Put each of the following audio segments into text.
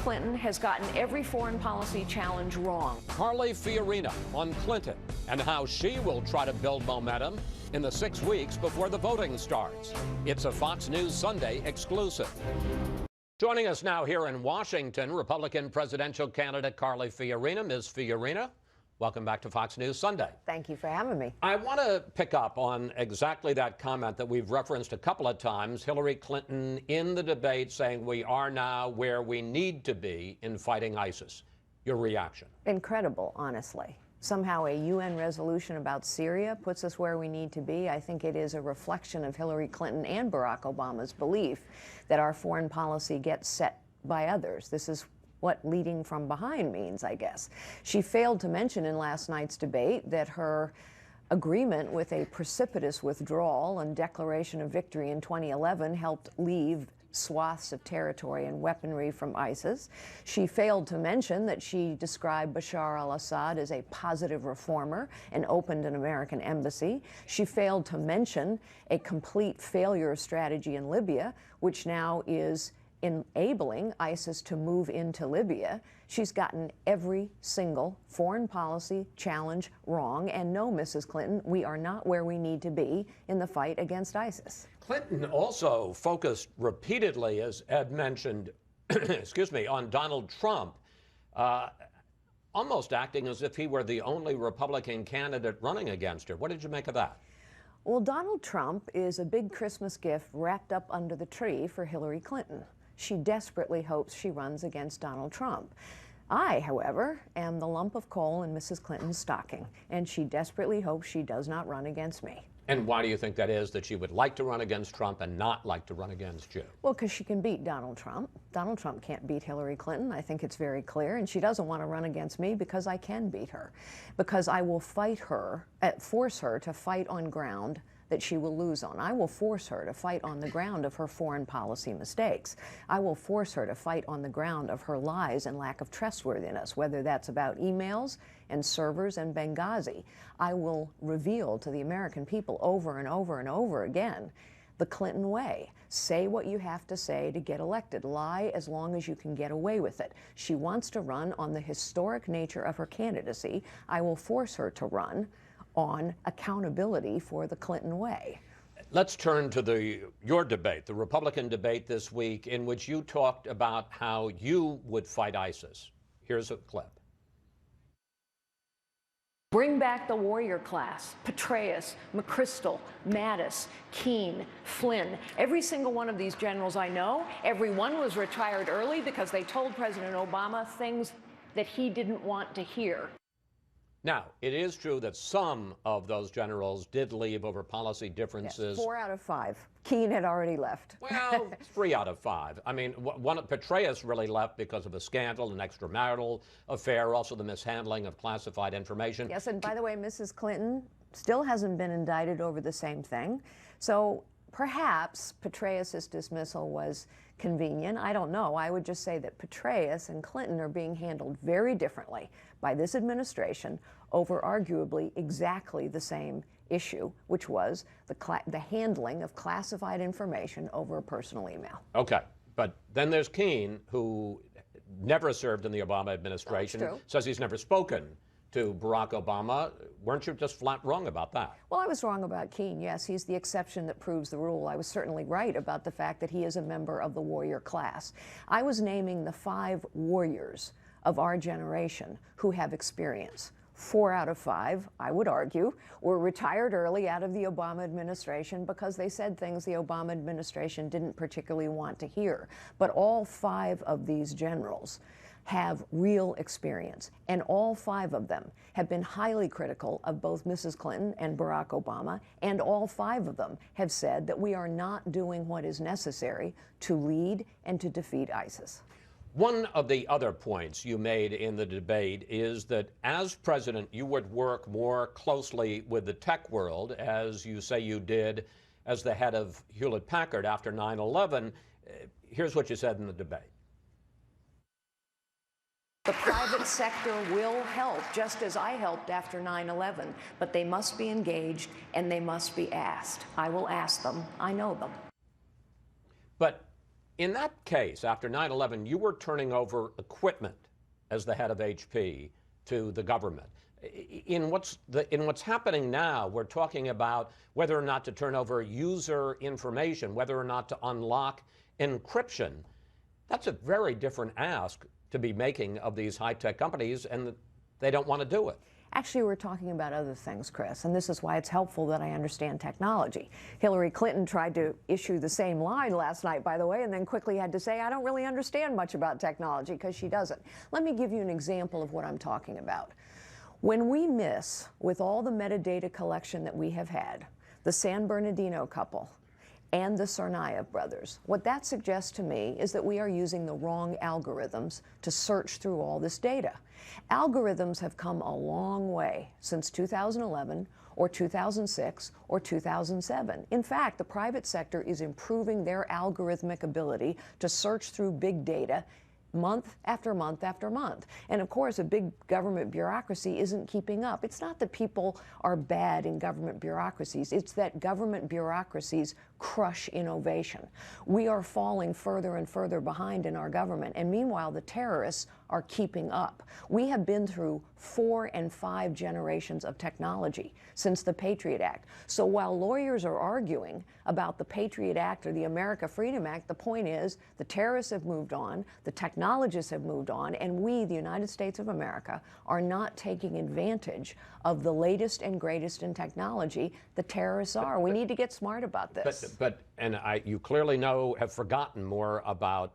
Clinton has gotten every foreign policy challenge wrong. Carly Fiorina on Clinton and how she will try to build momentum in the 6 weeks before the voting starts. It's a Fox News Sunday exclusive. Joining us now here in Washington, Republican presidential candidate Carly Fiorina. Ms. Fiorina, welcome back to Fox News Sunday. Thank you for having me. I want to pick up on exactly that comment that we've referenced a couple of times. Hillary Clinton in the debate saying we are now where we need to be in fighting ISIS. Your reaction? Incredible, honestly. Somehow a UN resolution about Syria puts us where we need to be. I think it is a reflection of Hillary Clinton and Barack Obama's belief that our foreign policy gets set by others. This is what leading from behind means, I guess. She failed to mention in last night's debate that her agreement with a precipitous withdrawal and declaration of victory in 2011 helped leave swaths of territory and weaponry from ISIS. She failed to mention that she described Bashar al-Assad as a positive reformer and opened an American embassy. She failed to mention a complete failure strategy in Libya, which now is enabling ISIS to move into Libya. She's gotten every single foreign policy challenge wrong. And no, Mrs. Clinton, we are not where we need to be in the fight against ISIS. Clinton also focused repeatedly, as Ed mentioned, excuse me, on Donald Trump, almost acting as if he were the only Republican candidate running against her. What did you make of that? Well, Donald Trump is a big Christmas gift wrapped up under the tree for Hillary Clinton. She desperately hopes she runs against Donald Trump. I, however, am the lump of coal in Mrs. Clinton's stocking, and she desperately hopes she does not run against me. And why do you think that is, that she would like to run against Trump and not like to run against you? Well, because she can beat Donald Trump. Donald Trump can't beat Hillary Clinton. I think it's very clear. And she doesn't want to run against me because I can beat her. Because I will fight her, force her to fight on ground that she will lose on. I will force her to fight on the ground of her foreign policy mistakes. I will force her to fight on the ground of her lies and lack of trustworthiness, whether that's about emails and servers and Benghazi. I will reveal to the American people over and over and over again the Clinton way. Say what you have to say to get elected. Lie as long as you can get away with it. She wants to run on the historic nature of her candidacy. I will force her to run on accountability for the Clinton way. Let's turn to your debate, the Republican debate this week, in which you talked about how you would fight ISIS. Here's a clip. Bring back the warrior class. Petraeus, McChrystal, Mattis, Keene, Flynn. Every single one of these generals I know, every one was retired early because they told President Obama things that he didn't want to hear. Now, it is true that some of those generals did leave over policy differences. Yes, 4 out of 5. Keene had already left. Well, 3 out of 5. I mean, Petraeus really left because of a scandal, an extramarital affair, also the mishandling of classified information. Yes, and by the way, Mrs. Clinton still hasn't been indicted over the same thing. So perhaps Petraeus' dismissal was convenient. I don't know. I would just say that Petraeus and Clinton are being handled very differently by this administration over arguably exactly the same issue, which was the handling of classified information over a personal email. Okay, but then there's Keene, who never served in the Obama administration, says he's never spoken to Barack Obama. Weren't you just flat wrong about that? Well, I was wrong about Keene, yes. He's the exception that proves the rule. I was certainly right about the fact that he is a member of the warrior class. I was naming the 5 warriors of our generation who have experience. 4 out of 5, I would argue, were retired early out of the Obama administration because they said things the Obama administration didn't particularly want to hear. But all 5 of these generals have real experience, and all 5 of them have been highly critical of both Mrs. Clinton and Barack Obama, and all 5 of them have said that we are not doing what is necessary to lead and to defeat ISIS. One of the other points you made in the debate is that as president, you would work more closely with the tech world, as you say you did as the head of Hewlett-Packard after 9/11. Here's what you said in the debate. The private sector will help, just as I helped after 9/11, but they must be engaged and they must be asked. I will ask them. I know them. But In that case, after 9/11, you were turning over equipment as the head of HP to the government. In what's happening now, we're talking about whether or not to turn over user information, whether or not to unlock encryption. That's a very different ask to be making of these high-tech companies, and they don't want to do it. Actually, we're talking about other things, Chris, and this is why it's helpful that I understand technology. Hillary Clinton tried to issue the same line last night, by the way, and then quickly had to say, I don't really understand much about technology, because she doesn't. Let me give you an example of what I'm talking about. When we miss, with all the metadata collection that we have had, the San Bernardino couple and the Tsarnaev brothers, what that suggests to me is that we are using the wrong algorithms to search through all this data. Algorithms have come a long way since 2011 or 2006 or 2007. In fact, the private sector is improving their algorithmic ability to search through big data month after month after month. And of course, a big government bureaucracy isn't keeping up. It's not that people are bad in government bureaucracies, it's that government bureaucracies crush innovation. We are falling further and further behind in our government, and meanwhile, the terrorists are keeping up. We have been through 4 and 5 generations of technology since the Patriot Act. So while lawyers are arguing about the Patriot Act or the America Freedom Act, the point is the terrorists have moved on, the technologists have moved on, and we, the United States of America, are not taking advantage of the latest and greatest in technology. The terrorists are. We need to get smart about this. And you clearly have forgotten more about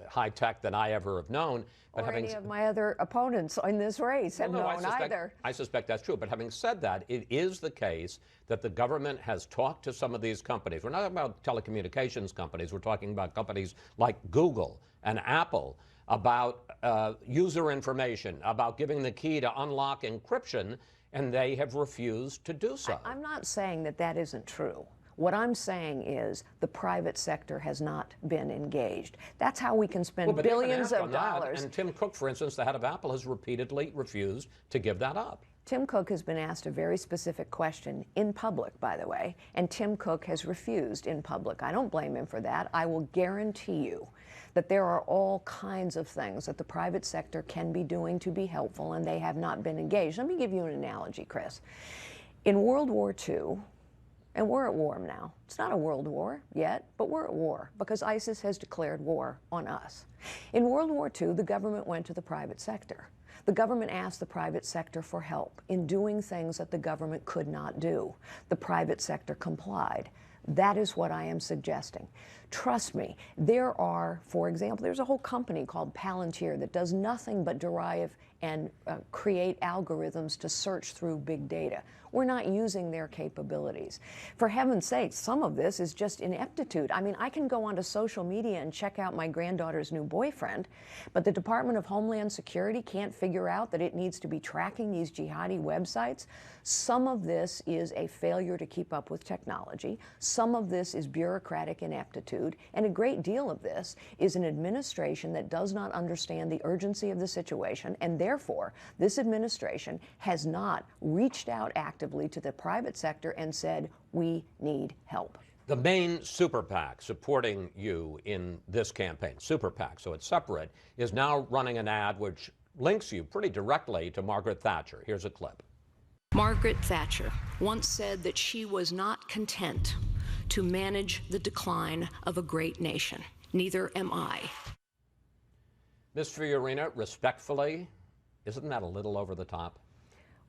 high tech than I ever have known. But or any of my other opponents in this race have known either. I suspect that's true. But having said that, it is the case that the government has talked to some of these companies. We're not talking about telecommunications companies. We're talking about companies like Google and Apple about user information, about giving the key to unlock encryption, and they have refused to do so. I'm not saying that that isn't true. What I'm saying is the private sector has not been engaged. That's how we can spend billions of dollars. And Tim Cook, for instance, the head of Apple, has repeatedly refused to give that up. Tim Cook has been asked a very specific question in public, by the way, and Tim Cook has refused in public. I don't blame him for that. I will guarantee you that there are all kinds of things that the private sector can be doing to be helpful, and they have not been engaged. Let me give you an analogy, Chris. In World War II, and we're at war now. It's not a world war yet, but we're at war because ISIS has declared war on us. In World War II, the government went to the private sector. The government asked the private sector for help in doing things that the government could not do. The private sector complied. That is what I am suggesting. Trust me, there are, for example, there's a whole company called Palantir that does nothing but derive and create algorithms to search through big data. We're not using their capabilities. For heaven's sake, some of this is just ineptitude. I mean, I can go onto social media and check out my granddaughter's new boyfriend, but the Department of Homeland Security can't figure out that it needs to be tracking these jihadi websites. Some of this is a failure to keep up with technology. Some of this is bureaucratic ineptitude, and a great deal of this is an administration that does not understand the urgency of the situation, and therefore, this administration has not reached out actively to the private sector and said, we need help. The main super PAC supporting you in this campaign, super PAC, so it's separate, is now running an ad which links you pretty directly to Margaret Thatcher. Here's a clip. Margaret Thatcher once said that she was not content to manage the decline of a great nation. Neither am I. Ms. Fiorina, respectfully, isn't that a little over the top?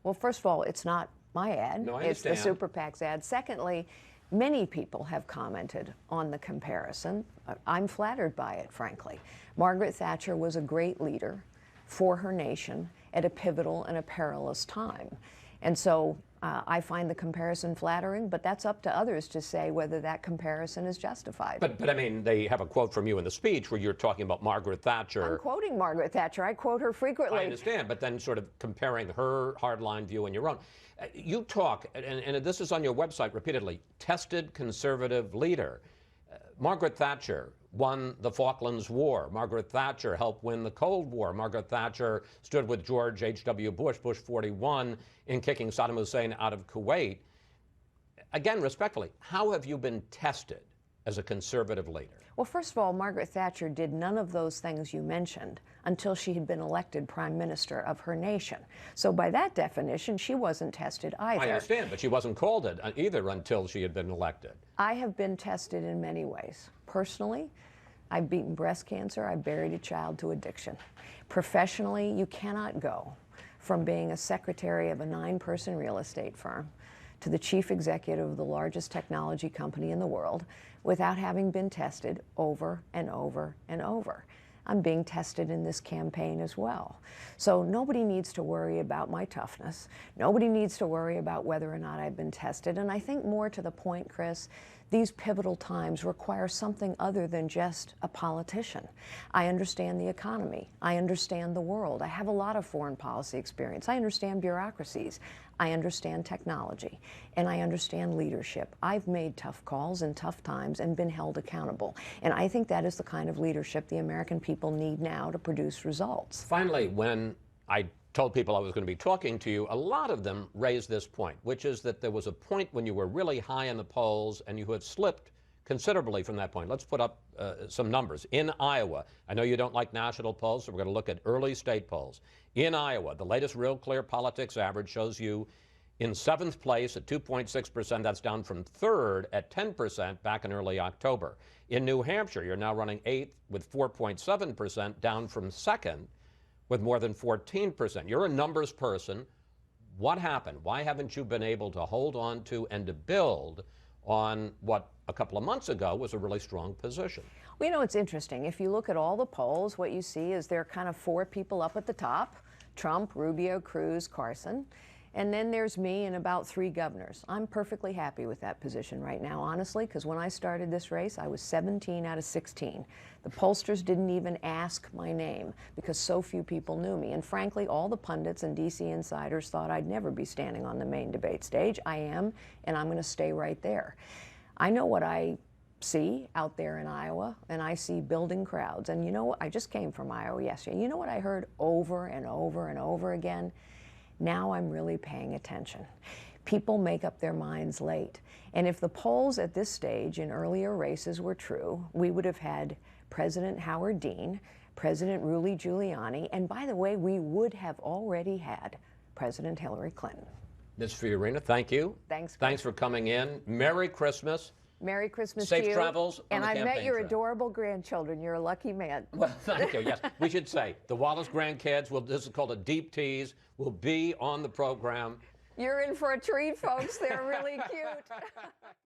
Well, first of all, it's not my ad. No, I it's the understand. Super PAC's ad. Secondly, many people have commented on the comparison. I'm flattered by it, frankly. Margaret Thatcher was a great leader for her nation at a pivotal and a perilous time. And so I find the comparison flattering, but that's up to others to say whether that comparison is justified. But I mean, they have a quote from you in the speech where you're talking about Margaret Thatcher. I'm quoting Margaret Thatcher. I quote her frequently. I understand, but then sort of comparing her hardline view and your own. You talk, and this is on your website repeatedly, tested conservative leader. Margaret Thatcher won the Falklands War. Margaret Thatcher helped win the Cold War. Margaret Thatcher stood with George H.W. Bush, Bush 41, in kicking Saddam Hussein out of Kuwait. Again, respectfully, how have you been tested as a conservative leader? Well, first of all, Margaret Thatcher did none of those things you mentioned until she had been elected prime minister of her nation. So by that definition, she wasn't tested either. I understand, but she wasn't called it either until she had been elected. I have been tested in many ways. Personally, I've beaten breast cancer. I buried a child to addiction. Professionally, you cannot go from being a secretary of a 9-person real estate firm to the chief executive of the largest technology company in the world without having been tested over and over and over. I'm being tested in this campaign as well. So nobody needs to worry about my toughness. Nobody needs to worry about whether or not I've been tested. And I think more to the point, Chris, these pivotal times require something other than just a politician. I understand the economy. I understand the world. I have a lot of foreign policy experience. I understand bureaucracies. I understand technology. And I understand leadership. I've made tough calls in tough times and been held accountable. And I think that is the kind of leadership the American people need now to produce results. Finally, when I told people I was going to be talking to you, a lot of them raised this point, which is that there was a point when you were really high in the polls and you had slipped considerably from that point. Let's put up some numbers. In Iowa, I know you don't like national polls, so we're going to look at early state polls. In Iowa, the latest Real Clear Politics average shows you in 7th place at 2.6%. That's down from 3rd at 10% back in early October. In New Hampshire, you're now running 8th with 4.7%, down from 2nd with more than 14%. You're a numbers person. What happened? Why haven't you been able to hold on to and to build on what a couple of months ago was a really strong position? Well, you know, it's interesting. If you look at all the polls, what you see is there are kind of 4 people up at the top: Trump, Rubio, Cruz, Carson. And then there's me and about 3 governors. I'm perfectly happy with that position right now, honestly, because when I started this race, I was 17 out of 16. The pollsters didn't even ask my name because so few people knew me. And frankly, all the pundits and DC insiders thought I'd never be standing on the main debate stage. I am, and I'm going to stay right there. I know what I see out there in Iowa, and I see building crowds. And you know what? I just came from Iowa yesterday. You know what I heard over and over and over again? Now I'm really paying attention. People make up their minds late. And if the polls at this stage in earlier races were true, we would have had President Howard Dean, President Rudy Giuliani, and by the way, we would have already had President Hillary Clinton. Ms. Fiorina, thank you. Thanks. Thanks for coming in. Merry Christmas. Merry Christmas to you. Safe travels on and the I've met your trip. adorable grandchildren. You're a lucky man. Well, thank you. Yes, we should say the Wallace grandkids, this is called a deep tease, will be on the program. You're in for a treat, folks. They're really cute.